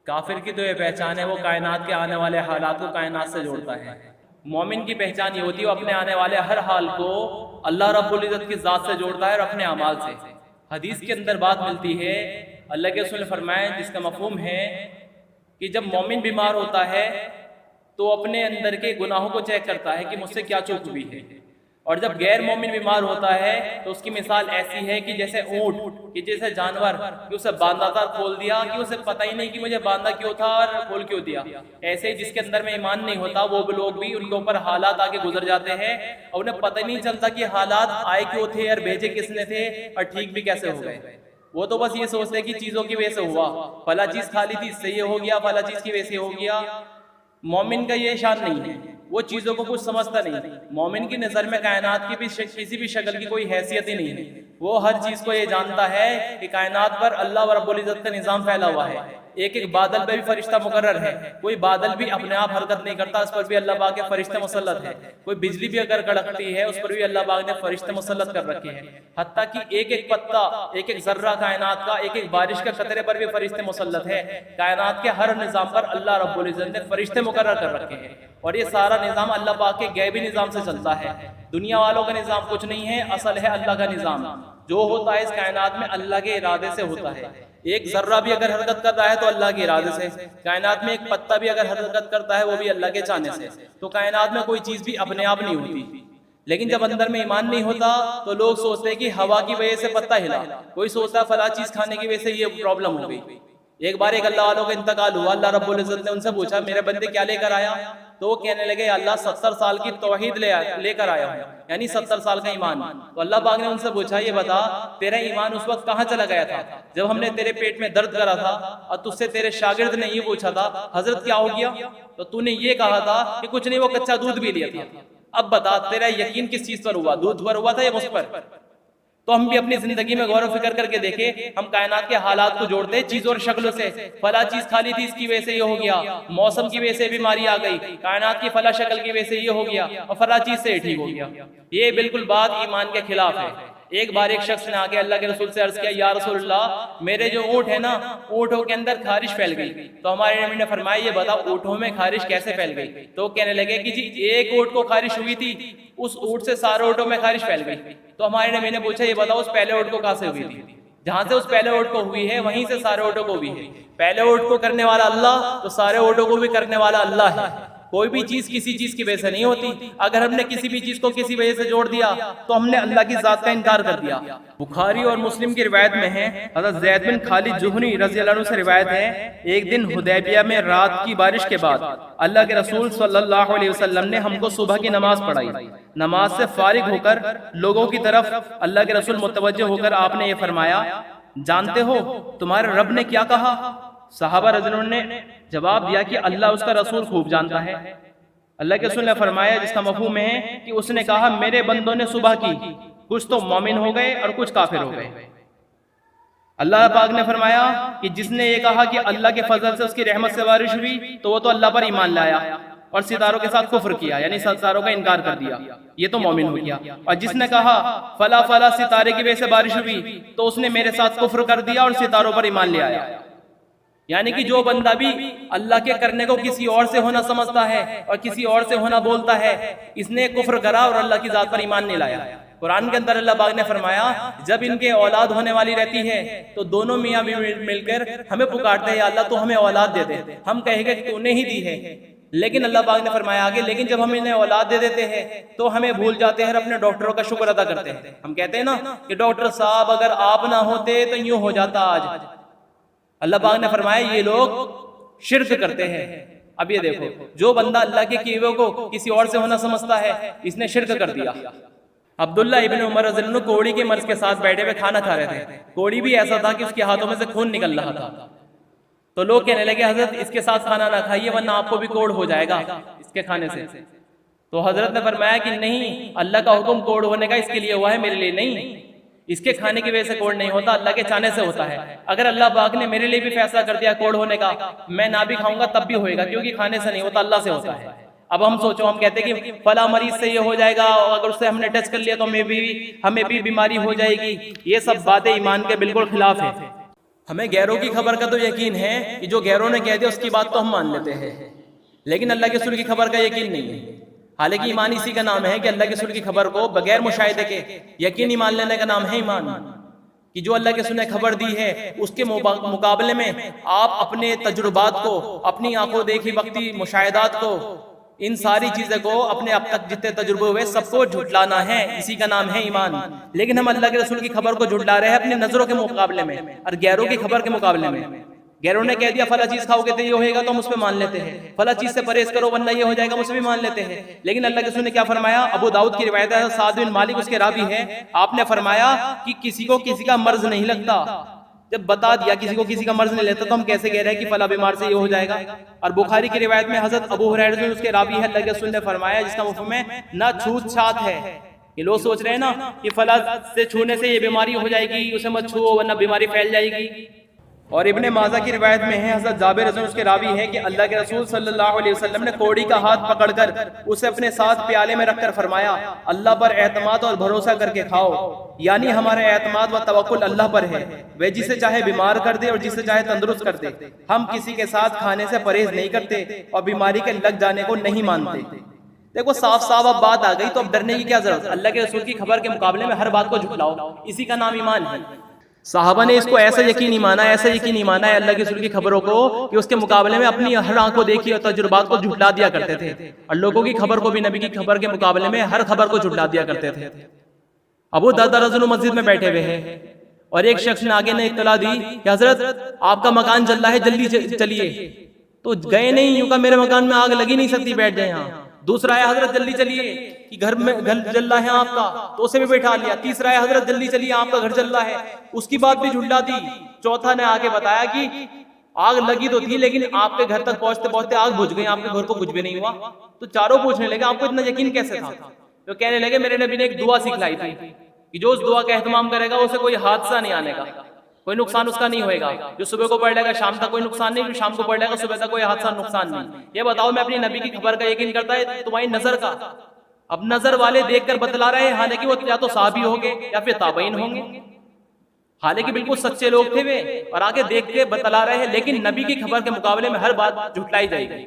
काफिर की तो ये पहचान है, वो कायनात के आने वाले हालात को कायनात से जोड़ता है। मोमिन की पहचान ये होती है वो अपने आने वाले हर हाल को अल्लाह रब्बुल इज्जत की जात से जोड़ता है और अपने अमाल से। हदीस के अंदर बात मिलती है, अल्लाह के रसूल ने फरमाया, जिसका मफहूम है कि जब मोमिन बीमार होता है तो अपने अंदर के गुनाहों को चेक करता है कि मुझसे क्या चूक हुई है, और जब गैर मोमिन बीमार होता है तो उसकी मिसाल ऐसी है कि जैसे ऊंट, कि जैसे जानवर कि उसे बांधा था खोल दिया, कि उसे पता ही नहीं कि मुझे बांधा क्यों था और खोल क्यों दिया। ऐसे ही जिसके अंदर में ईमान नहीं होता वो लोग भी, उनके ऊपर हालात आके गुजर जाते हैं और उन्हें पता ही नहीं चलता कि हालात आए क्यों थे और भेजे किसने थे और ठीक भी कैसे हो गए। वो तो बस ये सोचते कि चीजों की वजह से हुआ, फला चीज खा ली थी इससे ये हो गया, फला चीज की वजह से हो गया। मोमिन का ये शान नहीं है, वो चीजों को कुछ समझता नहीं। मोमिन की नजर में कायनात की भी किसी भी शक्ल की कोई हैसियत ही नहीं है। वो हर चीज को ये जानता है कि कायनात पर अल्लाह रब्बुल इज्जत का निजाम फैला हुआ है। एक एक बादल पे भी फरिश्ता मुकर्रर है, कोई बादल भी अपने आप हरकत नहीं करता, उस पर भी अल्लाह पाक के फरिश्ते मुसल्लत है। कोई बिजली भी अगर कड़कती है उस पर भी अल्लाह पाक ने फरिश्ते मुसल्लत कर रखे हैं। हत्ता कि एक एक पत्ता, एक एक जर्रा कायनात का, एक एक बारिश के कतरे पर भी फरिश्ते मुसल्लत है। कायनात के हर निजाम पर अल्लाह रब्बुल इज्जत ने फरिश्ते मुकर्रर कर रखे हैं और ये सारा निजाम अल्लाह पाक के गैबी निजाम से चलता है। दुनिया वालों का निजाम कुछ नहीं है, असल है अल्लाह का निजाम। जो होता है इस कायनात में अल्लाह के इरादे से होता है। एक जर्रा भी अगर हरकत कर रहा है तो अल्लाह के इरादे से, कायनात में एक पत्ता भी अगर हरकत करता है वो भी अल्लाह के चाहने से। तो कायनात में कोई चीज भी अपने आप नहीं होती। लेकिन जब अंदर में ईमान नहीं होता तो लोग सोचते हैं कि हवा की वजह से पत्ता हिला, कोई सोचता है फला चीज खाने की वजह से ये प्रॉब्लम हो गई। एक बार एक अल्लाह वालों का इंतकाल हुआ, अल्लाह रब्बुल इज्जत ने उनसे पूछा मेरे बंदे क्या लेकर आया, तो वो कहने लगे अल्लाह 70 साल की तौहीद लेकर आया हूँ, यानी 70 साल का ईमान। तो अल्लाह पाक ने उनसे पूछा ये बता तेरा ईमान उस वक्त कहाँ चला गया था जब हमने तेरे पेट में दर्द करा था और तुझसे तेरे शागिर्द ने ये पूछा था हजरत क्या हो गया, तो तूने ये कहा था कि कुछ नहीं वो कच्चा दूध पी लिया था। अब बता तेरा यकीन किस चीज पर हुआ, दूध पर हुआ था या मुझ पर? तो हम भी अपनी जिंदगी में गौर फिक्र करके देखें, हम कायनात के हालात को जोड़ते हैं चीजों और शक्लों से। फला चीज खाली थी इसकी वजह से ये हो गया, मौसम की वजह से बीमारी आ गई, कायनात की फला शक्ल की वजह से ये हो गया और फला चीज से ठीक हो गया। ये बिल्कुल बात ईमान के खिलाफ है। एक बार एक शख्स ने आके अल्लाह के रसूल से अर्ज किया या रसूलल्लाह मेरे जो ऊँट है ना, ऊँटों के अंदर खारिश फैल गई। तो हमारे नबी ने फरमाया ये बताओ ऊँटों में खारिश कैसे फैल गई? तो कहने लगे कि जी एक ऊँट को खारिश हुई थी, उस ऊँट से सारे ऊँटों में खारिश फैल गई। तो हमारे नबी ने पूछा ये बताओ उस पहले ऊँट को कहाँ से हुई थी? जहां से उस पहले ऊँट को हुई है वहीं से सारे ऊँटों को भी है। पहले ऊँट को करने वाला अल्लाह तो सारे ऊँटों को भी करने वाला अल्लाह है। कोई भी चीज किसी चीज की वजह से नहीं होती। अगर हमने किसी भी चीज को किसी वजह से जोड़ दिया तो हमने अल्लाह की जात का इनकार कर दिया। बुखारी और मुस्लिम की रिवायत में है, हज़रत ज़ैद बिन खालिद जुहनी रज़ी अल्लाह अन्हु से रिवायत है, एक दिन हुदैबिया में रात की बारिश के बाद अल्लाह के रसूल सल्लल्लाहु अलैहि वसल्लम ने हमको सुबह की नमाज पढ़ाई। नमाज से फारिग होकर लोगों की तरफ अल्लाह के रसूल मुतवज्जह होकर आपने ये फरमाया जानते हो तुम्हारे रब ने क्या कहा? सहाबा रज़ियल्लाहु ने जवाब दिया कि अल्लाह उसका रसूल खूब जानता है। अल्लाह के रसूल ने फरमाया जिसका मफहूम है कि उसने कहा मेरे बंदों ने सुबह की, कुछ तो मोमिन हो गए और कुछ काफिर हो गए। अल्लाह पाक ने फरमाया कि जिसने ये कहा कि अल्लाह के फजल से उसकी रहमत से बारिश हुई तो वो तो अल्लाह पर ईमान लाया और सितारों के साथ कुफ्र किया, यानी सितारों का इनकार कर दिया, ये तो मोमिन हो गया। और जिसने कहा फला फला सितारे की वजह से बारिश हुई तो उसने मेरे साथ कुफ्र कर दिया और सितारों पर ईमान ले आया। यानी कि जो बंदा भी अल्लाह के करने को किसी और से होना समझता है और किसी और से होना बोलता है, इसने कुफ्र करा और अल्लाह की जात पर ईमान नहीं लाया। कुरान के अंदर अल्लाह पाक ने फरमाया जब इनके औलाद होने वाली रहती है तो दोनों मियाँ भी मिलकर हमें पुकारते हैं अल्लाह तो हमें औलाद दे दे, हम कहेंगे तूने ही दी है। लेकिन अल्लाह पाक ने फरमाया आगे लेकिन जब हम इन्हें औलाद दे देते हैं तो हमें भूल जाते हैं और अपने डॉक्टरों का शुक्र अदा करते हैं। हम कहते हैं ना कि डॉक्टर साहब अगर आप ना होते तो यूं हो जाता आज। अल्लाह पाक ने फरमाया ये लोग शिर्क करते हैं। अब ये देखो जो बंदा अल्लाह के किए हुए को किसी और से होना समझता है इसने शिर्क कर दिया। अब्दुल्ला इब्न उमर रज़ियल्लाहु अन्हु कोड़ी के मर्ज के साथ बैठे हुए खाना खा रहे थे। कोड़ी भी ऐसा था कि उसके हाथों में से खून निकल रहा था। तो लोग कहने लगे हजरत इसके साथ खाना ना खाइए वरना आपको भी कोड़ हो जाएगा इसके खाने से। तो हजरत ने फरमाया कि नहीं, अल्लाह का हुक्म कोड़ होने का इसके लिए हुआ है, मेरे लिए नहीं। इसके खाने की वजह से कोड़ नहीं होता, अल्लाह के चाहने से होता है। अगर अल्लाह पाक ने मेरे लिए भी फैसला कर दिया कोड़ होने का, मैं ना भी खाऊंगा तब भी होएगा, क्योंकि खाने से नहीं होता, अल्लाह से होता है। अब हम सोचो, हम कहते हैं कि फला मरीज से ये हो जाएगा, अगर उससे हमने टच कर लिया तो हमें भी बीमारी हो जाएगी। ये सब बातें ईमान के बिल्कुल खिलाफ है। हमें गैरों की खबर का तो यकीन है कि जो गैरों ने कह दिया उसकी बात तो हम मान लेते हैं, लेकिन अल्लाह के रसूल की खबर का यकीन नहीं है। हालांकि ईमान इसी का नाम है कि अल्लाह के रसूल की खबर को बगैर मुशाहिदे के यकीन मान लेने का नाम है ईमान। कि जो अल्लाह के रसूल ने खबर दी है उसके मुकाबले में आप अपने तजुर्बात को, अपनी आंखों देखी वक्ती मुशाहिदात को, इन सारी चीजें को, अपने अब तक जितने तजुर्बे हुए सबको झुटलाना है, इसी का नाम है ईमान। लेकिन हम अल्लाह के रसूल की खबर को झुटला रहे हैं अपनी नजरों के मुकाबले में और गैरों की खबर के मुकाबले में। गैरों ने कह दिया फला चीज खाओगे तो ये होएगा, तो हम उस पर मान लेते हैं। फला चीज से परहेज करो वरना ये हो जाएगा, हम उस पर भी मान लेते हैं। लेकिन अल्लाह के रसूल ने क्या फरमाया? अबू दाऊद की रिवायत है, साद बिन मालिक उसके रावी है, आपने फरमाया कि किसी को किसी का मर्ज नहीं लगता। जब बता दिया किसी को किसी का मर्ज नहीं लेता तो हम कैसे कह रहे हैं कि फला बीमार से ये हो जाएगा? और बुखारी की रिवायत में हजरत अबू हुरैरा में उसके रावी है, अल्लाह के रसूल ने फरमाया जिसका मुफ्हूम है ना छूत छात है। ये लोग सोच रहे हैं ना कि फला से छूने से ये बीमारी हो जाएगी, उसे मत छुओ वरना बीमारी फैल जाएगी। और इब्ने माजा की रिवायत में है, हज़रत जाबिर रज़ी उसके रावी है कि अल्लाह के रसूल सल्लल्लाहु अलैहि वसल्लम ने कोड़ी का हाथ पकड़कर उसे अपने साथ प्याले में रखकर फरमाया, अल्लाह पर एतमाद और भरोसा करके खाओ, यानी हमारा एतमाद व तवक्कुल अल्लाह पर है, वह जिसे चाहे बीमार कर दे और जिसे चाहे तंदुरुस्त कर दे। हम किसी के साथ खाने से परहेज नहीं करते और बीमारी के लग जाने को नहीं मानते। देखो साफ साफ अब बात आ गई, तो अब डरने की क्या जरूरत? अल्लाह के रसूल की खबर के मुकाबले में हर बात को झुटलाओ, इसी का नाम ईमान है। साहबा ने इसको ऐसा यकीन नहीं माना, ऐसा यकीन नहीं माना है अल्लाह के रसूल की खबरों को कि उसके मुकाबले में अपनी हर आंखों देखी और तजुर्बात को झुटला दिया करते थे, और लोगों की खबर को भी नबी की खबर के मुकाबले में हर खबर को झुटला दिया करते थे। अबू दरदा रज़ी अल्लाहु मस्जिद में बैठे हुए हैं और एक शख्स ने आगे ने इत्तला दी कि हजरत आपका मकान जल रहा है, जल्दी चलिए। तो गए नहीं, यूं का मेरे मकान में आग लगी नहीं सकती, बैठ जाए यहाँ। दूसरा है हजरत जल्दी चलिए कि घर में घर जल रहा है आपका, तो उसे भी बैठा लिया। तीसरा है हजरत जल्दी चलिए आपका घर जल रहा है, उसकी बात भी झुटला दी। चौथा ने आके बताया कि आग लगी तो थी लेकिन आपके घर तक पहुंचते पहुंचते आग बुझ गई, आपके घर को कुछ भी नहीं हुआ। तो चारों पूछने लगे आपको इतना यकीन कैसे था? तो कहने लगे मेरे नबी ने एक दुआ सिखलाई थी कि जो उस दुआ का एहतमाम करेगा उसे कोई हादसा नहीं आने का, कोई नुकसान उसका नहीं होएगा। जो सुबह को पढ़ लेगा शाम तक कोई नुकसान नहीं, जो शाम को पढ़ लेगा सुबह तक कोई हादसा नुकसान नहीं। ये बताओ मैं अपनी नबी की खबर का यकीन करता है तुम्हारी नजर का? अब नजर वाले देखकर बतला रहे हैं, हालांकि वो या तो साहबी होंगे या फिर ताबईन होंगे, हालांकि बिल्कुल सच्चे लोग थे वे और आगे देख के बतला रहे हैं, लेकिन नबी की खबर के मुकाबले में हर बात झुटलाई जाएगी।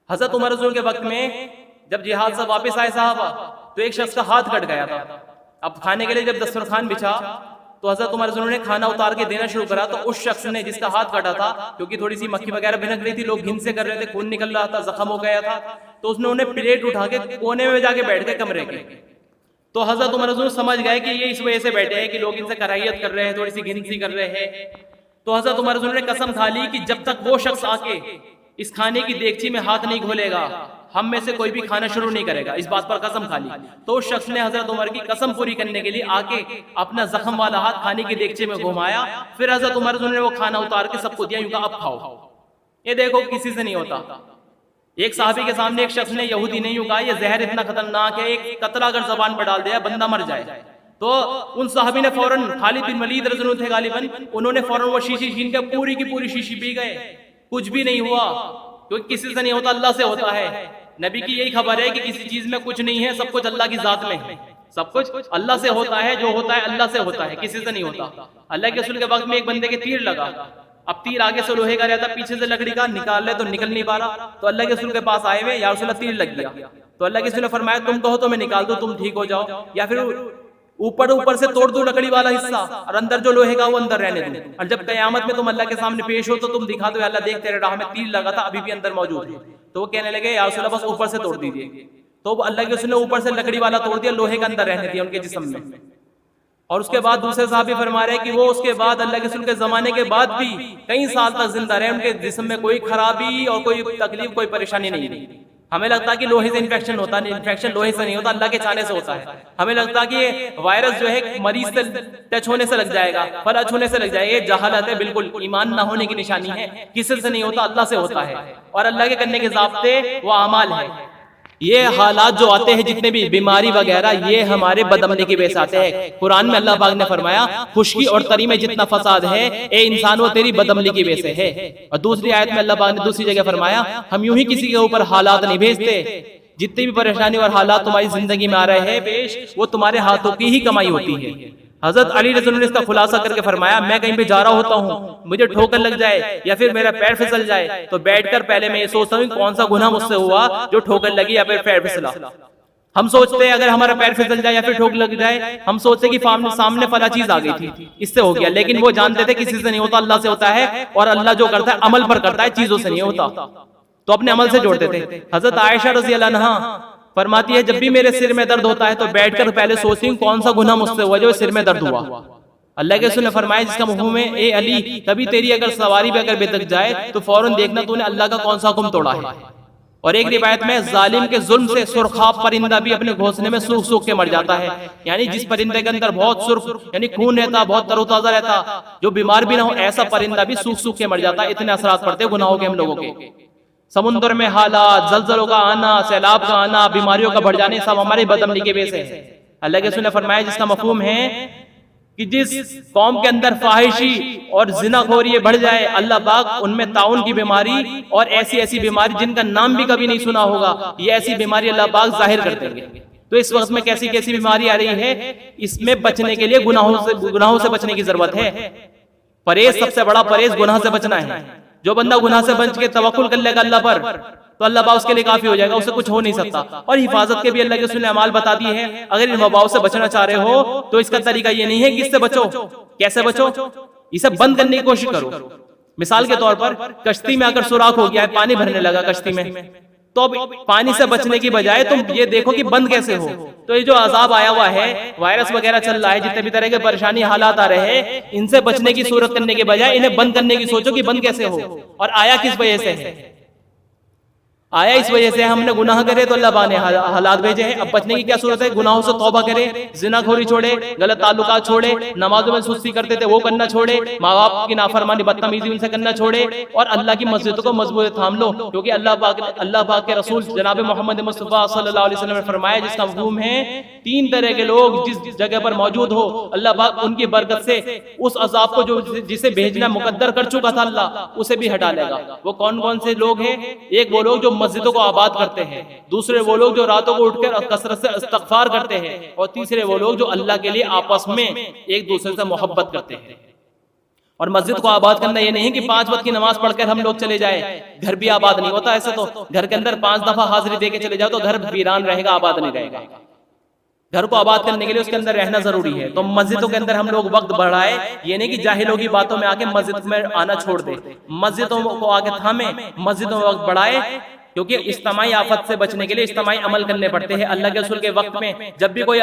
हजरत उमर रज़ी के वक्त में जब जिहाद से वापस आए साहबा, तो एक शख्स का हाथ कट गया था। अब खाने के लिए जब दस्तरखान बिछा तो हजरत उमर रज़ी ने खाना उतार के देना शुरू करा, तो उस शख्स ने जिसका हाथ कटा था, क्योंकि थोड़ी सी मक्खी वगैरह भिनक रही थी, लोग घिन से कर रहे थे, खून निकल रहा था, जख्म हो गया था, तो उसने उन्हें प्लेट उठा के कोने में जाके बैठ गए कमरे के। तो हजरत उमर रज़ी समझ गए कि ये इस वजह से बैठे हैं कि लोग इनसे कराहियत कर रहे हैं, थोड़ी सी घिन सी कर रहे हैं। तो हजरत उमर रज़ी ने कसम खा ली कि जब तक वो शख्स आके इस खाने की देगची में हाथ नहीं घोलेगा हम में से कोई भी खाना शुरू नहीं करेगा, इस बात पर कसम खा ली। तो उस शख्स ने हजरत उमर की कसम पूरी करने के लिए आके अपना जख्म वाला हाथ खाने की देगचे में घुमाया, फिर हजरत उमर ने वो खाना उतार के सबको दिया, यूं कहा अब खाओ। ये देखो किसी से नहीं होता। एक साहबी के सामने एक शख्स ने, यहूदी ने यूं कहा ये जहर इतना खतरनाक है, एक कतरा अगर जबान पर डाल दिया बंदा मर जाए। तो उन साहबी ने फौरन, खालिद बिन वलीद रज़ियल्लाहु अन्हु थे गालिबन, उन्होंने फौरन वो शीशी छीन के पूरी की पूरी शीशी पी गए, कुछ भी नहीं हुआ, क्योंकि किसी से नहीं होता अल्लाह से होता है। नबी की यही खबर है कि किसी चीज में कुछ नहीं है, सब कुछ अल्लाह की जात में है, सब कुछ अल्लाह से होता है, जो होता है अल्लाह से होता है, किसी से नहीं होता। अल्लाह के रसूल के वक्त में एक बंदे के तीर लगा, अब तीर आगे से लोहे का रहता, पीछे से लकड़ी का, निकाल ले तो निकल नहीं पा रहा। तो अल्लाह के रसूल के पास आए हुए, या रसूल तीर लग गया। तो अल्लाह के रसूल ने फरमाया तुम कहो तो मैं निकाल दूं, तुम ठीक हो जाओ, या फिर ऊपर से तोड़ दूं लकड़ी वाला हिस्सा और अंदर जो लोहे का वो अंदर रहने दूं, और जब कयामत में तुम अल्लाह के सामने पेश हो तो तुम दिखा दो अल्लाह देख तेरे राह में तीर लगा था अभी भी अंदर मौजूद है। तो वो कहने लगे या रसूल बस ऊपर से तोड़ दीजिए। तो अल्लाह के रसूल ने ऊपर से लकड़ी वाला तोड़ दिया, लोहे का अंदर रहने दिया उनके जिस्म में। और उसके बाद दूसरे साहबी फरमा रहे कि वो उसके बाद अल्लाह के रसूल के जमाने के बाद भी कई साल तक जिंदा रहे, उनके जिस्म में कोई खराबी और कोई तकलीफ कोई परेशानी नहीं थी। हमें लगता है कि लोहे से इन्फेक्शन होता है, इन्फेक्शन लोहे से नहीं होता, अल्लाह के चाहने से होता है। हमें लगता है कि ये वायरस जो है मरीज से टच होने से लग जाएगा, फला छूने से लग जाएगा, ये जहालत है, बिल्कुल ईमान ना होने की निशानी है। किसी से नहीं होता, अल्लाह से होता है, और अल्लाह के करने के ज़ाब्ते वो अमाल है। ये हालात जो आते हैं जितने भी बीमारी वगैरह, ये हमारे बदअमली की वजह से आते हैं। कुरान में अल्लाह पाक ने फरमाया खुश्की और तरी में जितना फसाद है ए इंसान वो तेरी बदअमली की वजह से है। और दूसरी आयत में अल्लाह पाक ने दूसरी जगह फरमाया हम यूं ही किसी के ऊपर हालात नहीं भेजते, जितनी भी परेशानी और हालात तुम्हारी जिंदगी में आ रहे हैं पेश, वो तुम्हारे हाथों की ही कमाई होती है। हजरत अली रज़ी अल्लाह अन्हु ने इसका खुलासा करके फरमाया, मैं कहीं पे जा रहा होता हूँ, मुझे ठोकर लग जाए या फिर मेरा पैर फिसल जाए तो बैठकर पहले मैं ये सोचता हूँ कौन सा गुनाह मुझसे हुआ जो ठोकर लगी या फिर पैर फिसला। हम सोचते हैं अगर हमारा पैर फिसल जाए या फिर ठोकर लग जाए, हम सोचते हैं कि सामने फला चीज आ गई थी, इससे हो गया, लेकिन वो जानते थे किसी से नहीं होता, अल्लाह से होता है, और अल्लाह जो करता है अमल पर करता है, चीजों से नहीं होता, तो अपने अमल से जोड़ते थे। हजरत आयशा रज़ी अल्लाह अन्हा फरमाती है, जब भी मेरे सिर में दर्द होता है तो बैठकर पहले सोचती हूँ कौन सा गुनाह मुझसे हुआ जो सिर में दर्द हुआ। अल्लाह के रसूल ने फरमाया, जिसका मफ़हूम है, ए अली, कभी तेरी अगर सवारी पे अगर बेदक जाए तो फौरन देखना तूने अल्लाह का कौन सा हुक्म तोड़ा है। और एक रिवायत में जालिम के जुल्म से सुरखाब परिंदा भी अपने घोंसले में सूख सूख के मर जाता है। यानी जिस परिंदे के अंदर बहुत सुर्ख यानी खून रहता, बहुत तरोताजा रहता, जो बीमार भी ना हो, ऐसा परिंदा भी सूख सूख के मर जाता है। इतने असरात पड़ते हैं गुनाहों के हम लोगों के। समुद्र में हालात, जलजलों का आना, सैलाब का आना, बीमारियों का बढ़ जाने, सब हमारे बदअमली के वजह से है। अल्लाह के रसूल ने फरमाया, जिसका मफहूम है कि जिस कौम के अंदर फाहिशी और जिनाखोरी बढ़ जाए, अल्लाह पाक उनमें ताउन की बीमारी और ऐसी ऐसी बीमारी जिनका नाम भी कभी नहीं सुना होगा, ये ऐसी बीमारी अल्लाह पाक जाहिर कर देंगे। तो इस वक्त में कैसी कैसी बीमारी आ रही है, इसमें बचने के लिए गुनाहों से बचने की जरूरत है। परहेज, सबसे बड़ा परहेज गुनाह से बचना है। जो बंदा गुनाह से बच के तवक्कुल कर लेगा अल्लाह पर, तो अल्लाह पाक उसके लिए काफी हो जाएगा, उससे कुछ हो नहीं सकता। और हिफाजत के भी अल्लाह के रसूल ने अमाल बता दिए हैं। अगर इन वबाओं से बचना चाह रहे हो तो इसका तरीका ये नहीं है कि इससे बचो, कैसे बचो, इसे बंद करने की कोशिश करो। मिसाल के तौर पर कश्ती में अगर सुराख हो गया है, पानी भरने लगा कश्ती में, तो अब पानी से बचने की बजाय तुम ये देखो कि बंद कैसे हो। तो ये जो अजाब आया हुआ है, वायरस वगैरह चल रहा है, जितने भी तरह के परेशानी हालात आ रहे हैं, इनसे बचने की सूरत करने के बजाय इन्हें बंद करने की सोचो कि बंद कैसे हो। और आया किस वजह से है? आया इस वजह से हमने गुनाह करे तो अल्लाह ने हालात भेजे हैं। अब बचने की क्या सूरत है? गुनाहों से तौबा करे, जिनाखोरी छोड़े, गलत ताल्लुकात छोड़े, नमाजों में सुस्ती करते थे वो करना छोड़े, माँ बाप की नाफरमानी बदतमीजी उनसे करना छोड़े, और अल्लाह की मस्जिदों को मजबूत थाम लो। क्योंकि अल्लाह पाक के रसूल जनाब मोहम्मद मुस्तफा सल्लल्लाहु अलैहि वसल्लम ने फरमाया, जिसका मफ़हूम है, तीन तरह के लोग जिस जगह पर मौजूद हो, अल्लाह पाक उनकी बरकत से उस अजाब को जो जिसे भेजना मुकद्दर कर चुका था अल्लाह, उसे भी हटा लेगा। वो कौन कौन से लोग हैं? एक वो लोग जो मस्जिदों को आबाद करते हैं, दूसरे वो लोग जो रातों को उठकर कसरत से इस्तगफार करते हैं, और तीसरे वो लोग जो अल्लाह के लिए आपस में एक दूसरे से मोहब्बत करते हैं। और मस्जिद को आबाद करना ये नहीं कि 5 वक्त की नमाज पढ़कर हम लोग चले जाए, घर भी आबाद नहीं होता ऐसे। तो घर के अंदर 5 दफा हाजिरी दे के चले जाओ तो घर वीरान रहेगा, आबाद नहीं रहेगा। घर को आबाद करने के लिए उसके अंदर रहना जरूरी है। तो मस्जिदों के अंदर हम लोग वक्त बढ़ाए, ये नहीं कि जाहिलों की बातों में आके मस्जिद में आना छोड़ दे, मस्जिदों को आगे थामे, मस्जिदों में वक्त बढ़ाए। क्योंकि इज्तिमाई आफत से बचने के लिए इज्तिमाई अमल करने पड़ते हैं। अल्लाह के रसूल के वक्त में जब भी कोई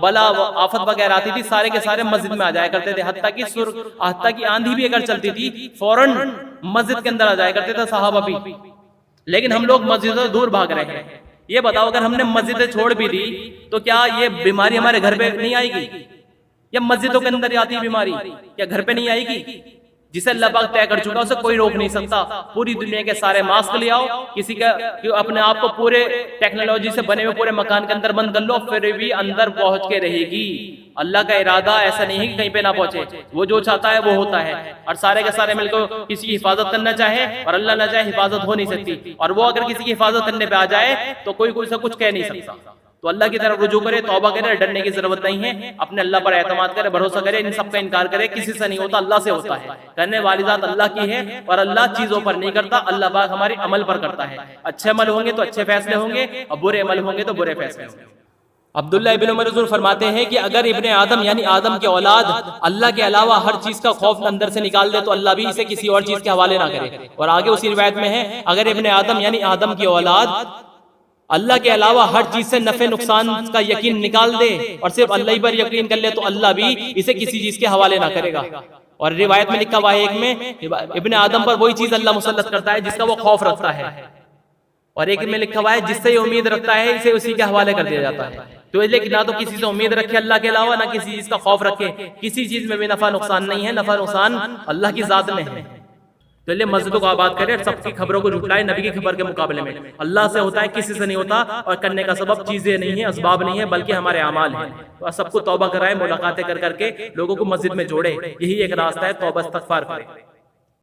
बला आफत वगैरह आती थी, सारे के सारे मस्जिद में आ जाया करते थे। हत्ता की आंधी भी अगर चलती थी, फौरन मस्जिद के अंदर आ जाया करते थे सहाबा भी। लेकिन हम लोग मस्जिद से दूर भाग रहे हैं। ये बताओ, अगर हमने मस्जिदें छोड़ भी दी तो क्या ये बीमारी हमारे घर पे नहीं आएगी? या मस्जिदों के अंदर आती है बीमारी, क्या घर पे नहीं आएगी? जिसे अल्लाह पाक तय कर चुका उसे कोई रोक नहीं सकता। पूरी दुनिया के सारे मास्क ले आओ, किसी का अपने आप को पूरे टेक्नोलॉजी से बने हुए पूरे मकान के अंदर बंद कर लो, फिर भी अंदर पहुंच के रहेगी। अल्लाह का इरादा ऐसा नहीं है कि कहीं पे ना पहुंचे, वो जो चाहता है वो होता है। और सारे के सारे मिलकर किसी की हिफाजत करना चाहे और अल्लाह ना चाहे, हिफाजत हो नहीं सकती। और वो अगर किसी की हिफाजत करने पे आ जाए तो कोई से कुछ कह नहीं सकता। तो अल्लाह की तरफ रुजू करे, तौबा करे, डरने की जरूरत नहीं है। अपने अल्लाह पर एतमाद करे, भरोसा करे, इन सब का इनकार करे। किसी से नहीं होता, अल्लाह से होता है। करने वाली जात अल्लाह की है और अल्लाह चीजों पर नहीं करता, अल्लाह पाक हमारे अमल पर करता है। अच्छे अमल होंगे तो अच्छे फैसले होंगे, और बुरे अमल होंगे तो बुरे फैसले होंगे। अब्दुल्लाह इब्न उमर फरमाते हैं कि अगर इब्ने आदम यानी आदम के औलाद अल्लाह के अलावा हर चीज का खौफ अंदर से निकाल दे तो अल्लाह भी इसे किसी और चीज के हवाले ना करे। और आगे उसी रिवायत में है, अगर इब्ने आदम यानी आदम की औलाद अल्लाह के अलावा हर चीज से नफे नुकसान का यकीन निकाल दे और सिर्फ अल्लाह पर यकीन कर ले तो अल्लाह भी इसे किसी चीज के हवाले ना करेगा। और रिवायत में लिखा हुआ है एक में, इब्ने आदम पर वही चीज अल्लाह मुसल्लत करता है जिसका वो खौफ रखता है, और एक में लिखा हुआ है जिससे ये उम्मीद रखता है इसे उसी के हवाले कर दिया जाता है। तो लेकिन ना तो किसी से उम्मीद रखे अल्लाह के अलावा, ना किसी चीज का खौफ रखे। किसी चीज में भी नफा नुकसान नहीं है, नफा नुकसान अल्लाह की जात में है। तो लिए मस्जिदों को आबाद करे, सबकी खबरों को झुटलाए नबी की खबर के मुकाबले में। अल्लाह से होता है, किसी से नहीं होता। और करने का सबब चीजें नहीं है, असबाब नहीं है, बल्कि हमारे अमाल है। तो सबको तौबा कराए, मुलाकातें कर करके लोगों को मस्जिद में जोड़े, यही एक रास्ता है। तौबा इस्तगफार करे।